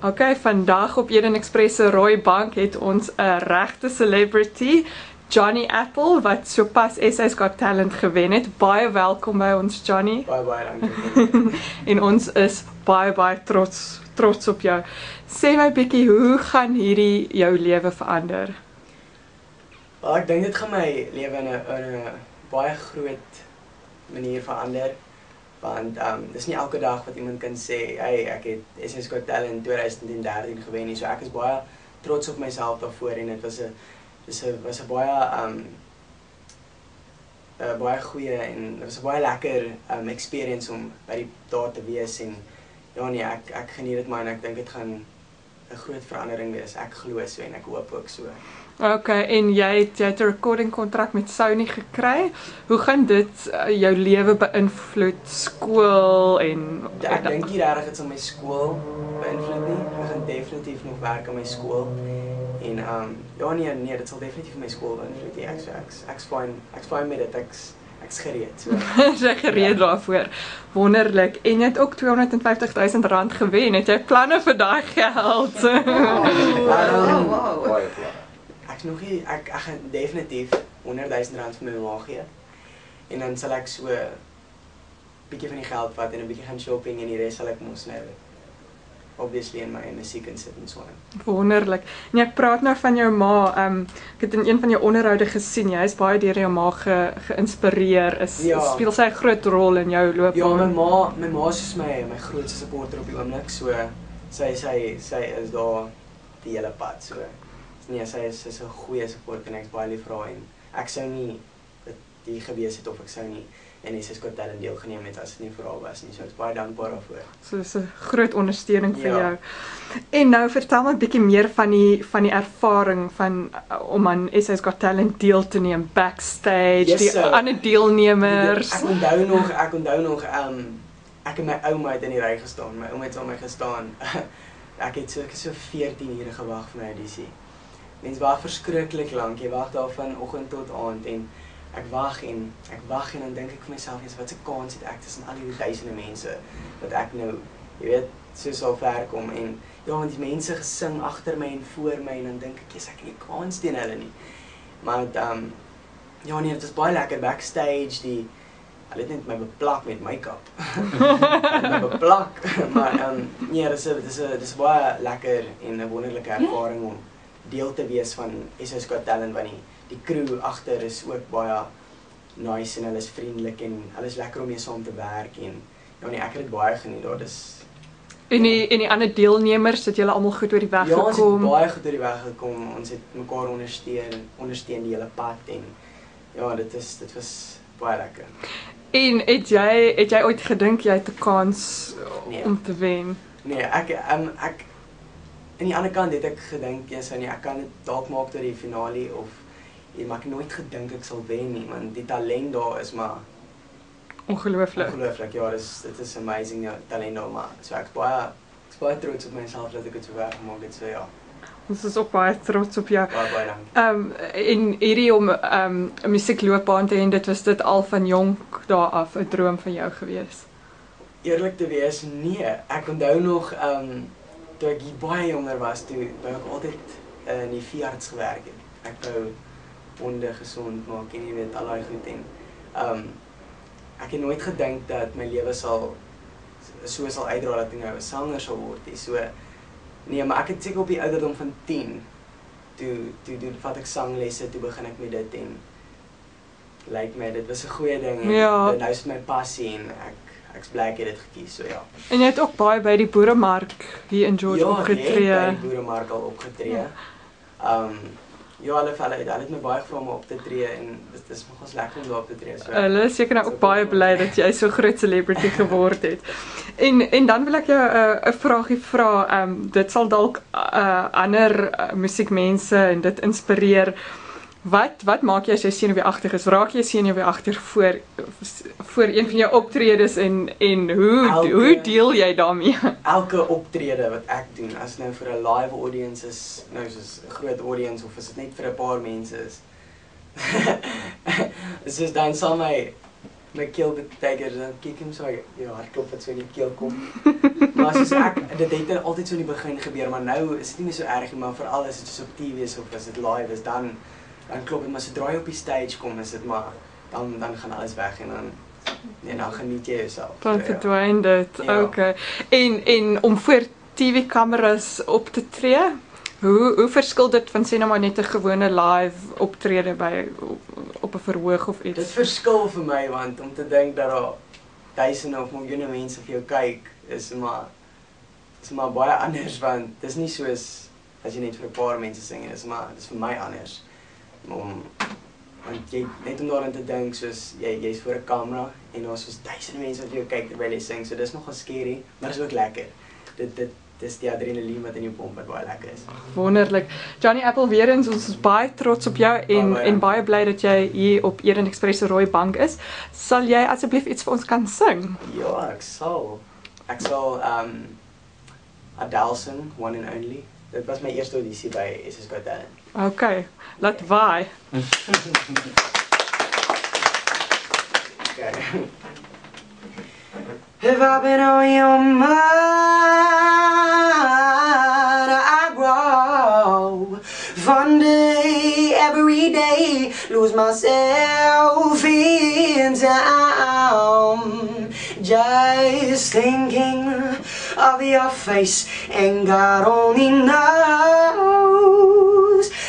Okay, vandag op Eden Express se rooi bank het ons 'n regte celebrity, Johnny Apple, wat sopas SA's Got Talent gewen het. Baie welkom by ons, Johnny. Baie dankie. En ons is baie trots op jou. Sê my bietjie, hoe gaan hierdie jou lewe verander? Wel, ek dink dit gaan my lewe in 'n baie groot manier verander. Want dis nie elke dag wat iemand kan sê, hey, ek het SA's Got Talent 2013 gewen nie. So ek is baie trots op myself daarvoor en dit was 'n baie goeie en dit was 'n baie lekker experience om by daar te wees en ja nee, ek geniet dit maar en ek dink dit gaan 'n groot verandering wees. Ek glo so en ek hoop ook so. Okay, en jy het 'n recording kontrak met Sony gekry. Hoe gaan dit jou lewe beïnvloed, skool en ek dink nie regtig dit sal my skool beïnvloed nie. Ek gaan definitief nog werk aan my skool. En ja nee, dit sal definitief my skool beïnvloed. Ek's fine met dit. Ek's gereed. So. Jy gereed daarvoor. Wonderlik. En jy het ook R250,000 gewen. Het jy planne vir daai geld? Wow. Ek nog nie, ek gaan definitief R100,000 vir my ma gee. En dan sal ek so 'n bietjie van die geld vat en 'n bietjie gaan shopping en die res sal ek mos nou obviously in my musiek insit en so aan. Wonderlik. En ek praat nou van jou ma. Ek het in een van jou onderhoude gesien, jy is baie deur jou ma geïnspireer. Speel sy 'n groot rol in jou loopbaan? Ja, my ma is my grootste supporter op die oomblik. So sy is daar die hele pad. So nee, sy is 'n goeie supporter en ek is baie lief vir haar en ek sou nie dit gewees het of ek sou nie en SA's Got Talent deelgeneem het as dit nie vir haar was nie. So ek is baie dankbaar daarvoor. So dis 'n groot ondersteuning vir jou. En nou vertel my 'n bietjie meer van die ervaring om aan SA's Got Talent deel te neem backstage, die ander deelnemers. Ek onthou nog ek en my ouma het in die ry gestaan. My ouma het saam met my gestaan. Ek het so 14 ure gewag vir my audisie. Mens wag verskriklik lank. Jy wag daar van oggend tot aand en ek wag en dan dink ek vir myself, wat 'n kans het ek tussen al die duisende mense wat ek nou, jy weet, so sal ver kom en ja, want die mense gesing agter my en voor my en dan dink ek, ek het nie kans teen hulle nie. Maar ja nee, dit was baie lekker backstage, hulle het net my beplak met make-up. my beplak, maar nee, dis baie lekker en 'n wonderlike ervaring om deel te wees van SA's Got Talent, want die crew agter is ook baie nice en hulle is vriendelik en hulle is lekker om mee saam te werk en ja nee, ek het dit baie geniet daar. En die ander deelnemers, het julle almal goed oor die weg gekom? Ja, ons het baie goed oor die weg gekom. Ons het mekaar ondersteun die hele pad en ja, dit was baie lekker. En het jy ooit gedink jy het 'n kans om te wen? Nee, ek aan die ander kant het ek gedink, ek kan dit dalk maak tot die finale maar ek het nooit gedink ek sal wen nie, want die talent daar is maar ongelooflik. Ongelooflik, ja, dit is amazing talent daar, maar so ek is baie trots op myself dat ek dit so ver gemaak het, so ja. Ons is ook baie trots op jou. Baie dankie. En hierdie om 'n musiekloopbaan te hê, dit was dit al van jonk daar af 'n droom van jou gewees? Eerlik te wees, nee. Ek onthou nog toe ek baie jonger was, toe wou ek altyd in die veearts gewerk het. Ek wou honde gesond maak en jy weet al daai goed en ek het nooit gedink dat my lewe sal uitdra dat ek nou 'n sanger sal word nie. So nee, maar ek het seker op die ouderdom van 10 toe vat ek sanglesse, toe begin ek met dit en lyk my dit was 'n goeie ding en nou is dit my passie en ek's bly ek het dit gekies, so ja. En jy het ook baie by die boeremark hier in George opgetree. Ja, by die boeremark al opgetree. Ja, hulle het my baie gevra om op te tree en dit is nogals lekker om daar op te tree. So, hulle is seker nou ook baie bly dat jy so groot celebrity geword het. En dan wil ek jou 'n vraagie vra. Dit sal dalk ander musiekmense en dit inspireer. Wat maak jy as jy senuweeagtig is? Raak jy senuweeagtig voor een van jou optredes en hoe deel jy daarmee? Elke optrede wat ek doen, as nou vir 'n live audience is, nou soos 'n groot audience of as dit net vir 'n paar mense is. Soos dan sal my my keel beteken, dan kyk hom so, ja, hartklop wat so in die keel kom. Maar soos dit het altyd so in die begin gebeur, maar nou is dit nie meer so erg nie, maar veral as dit soos op TV is of as dit live is, dan klop dit, maar sodra jy op die stage kom, is dit maar, dan gaan alles weg en dan geniet jy jouself. Dan verdwyn dit, Ja. okay. En om voor TV-kameras op te tree, hoe verskil dit van sê nou maar net 'n gewone live optrede op 'n verhoog of iets? Dit verskil vir my, want om te dink dat daar duisende of miljoene mense vir jou kyk, is maar baie anders, want dis nie soos as jy net vir 'n paar mense sing, dis vir my anders. Want jy net om daarin te dink, soos jy's voor 'n kamera en daar's soos duisende mense wat vir jou kyk terwyl jy sing, so dis nogal scary, maar dis ook lekker. Dis die adrenalien wat in jou pomp wat baie lekker is. Wonderlik. Johnny Apple, weer eens, ons is baie trots op jou en baie bly dat jy hier op Eden Express se rooi bank is. Sal jy asseblief iets vir ons kan sing? Ja, ek sal Adele sing, One and Only. Dit was my eerste audisie by SS's Got Talent. Okay, laat vaai. Okay. If I've been on your mind, I grow Sunday every day, lose myself in town, just thinking of your face, and God only knows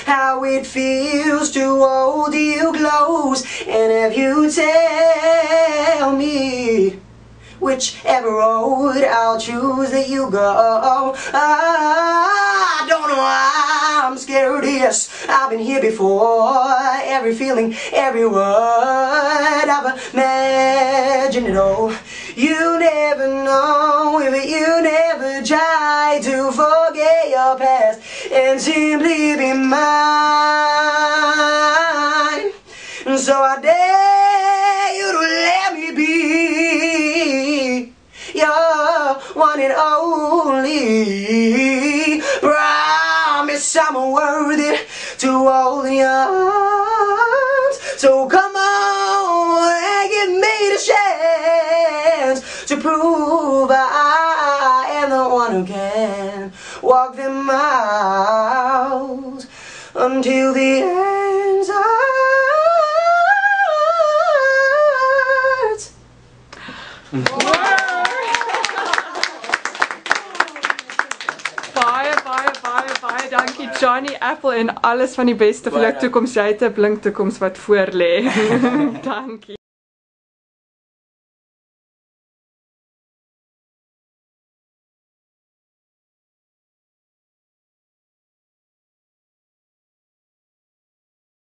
how it feels to hold you close. And if you tell me whichever road I'll choose that you go, I don't know why I'm scared, yes, I've been here before. Every feeling, every word, I've imagined it all. You never know if you never try to forget your past and simply be mine. So I dare you to let me be your one and only. Promise I'm worthy to hold your arms. So come on and give me the chance to prove I am the one who can walk the miles until the ends of Baie dankie Johnny Apple en alles van die beste vir jou toekoms. Jy het 'n blink toekoms wat voor lê. Dankie.